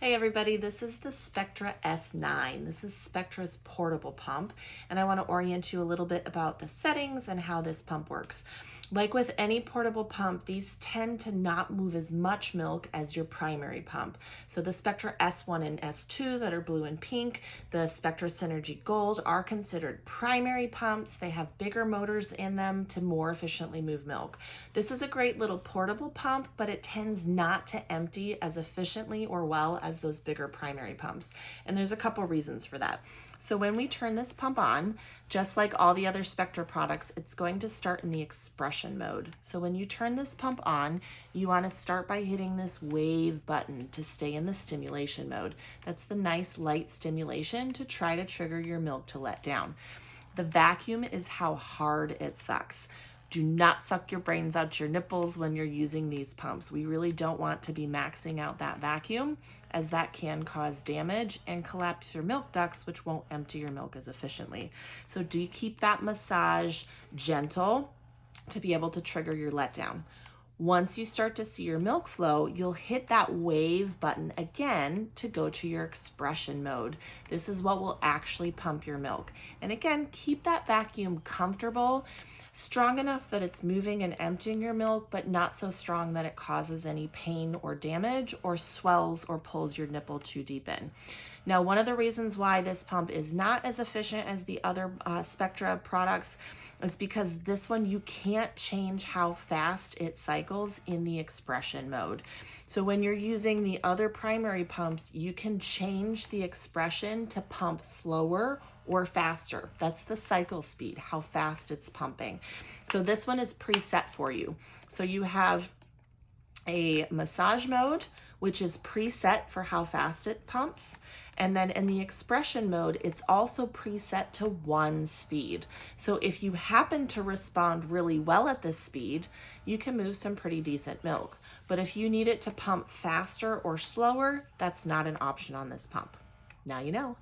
Hey everybody, this is the Spectra S9. This is Spectra's portable pump, and I want to orient you a little bit about the settings and how this pump works. Like with any portable pump, these tend to not move as much milk as your primary pump. So the Spectra S1 and S2 that are blue and pink, the Spectra Synergy Gold are considered primary pumps. They have bigger motors in them to more efficiently move milk. This is a great little portable pump, but it tends not to empty as efficiently or well as those bigger primary pumps. And there's a couple reasons for that. So when we turn this pump on, just like all the other Spectra products, it's going to start in the expression mode. So when you turn this pump on, you want to start by hitting this wave button to stay in the stimulation mode. That's the nice light stimulation to try to trigger your milk to let down. The vacuum is how hard it sucks. Do not suck your brains out your nipples when you're using these pumps. We really don't want to be maxing out that vacuum, as that can cause damage and collapse your milk ducts, which won't empty your milk as efficiently. So do keep that massage gentle to be able to trigger your letdown. Once you start to see your milk flow, you'll hit that wave button again to go to your expression mode. This is what will actually pump your milk. And again, keep that vacuum comfortable, strong enough that it's moving and emptying your milk, but not so strong that it causes any pain or damage or swells or pulls your nipple too deep in. Now, one of the reasons why this pump is not as efficient as the other Spectra products is because this one, you can't change how fast it cycles in the expression mode. So when you're using the other primary pumps, you can change the expression to pump slower or faster. That's the cycle speed, how fast it's pumping. So this one is preset for you. So you have a massage mode, which is preset for how fast it pumps. And then in the expression mode, it's also preset to 1 speed. So if you happen to respond really well at this speed, you can move some pretty decent milk. But if you need it to pump faster or slower, that's not an option on this pump. Now you know.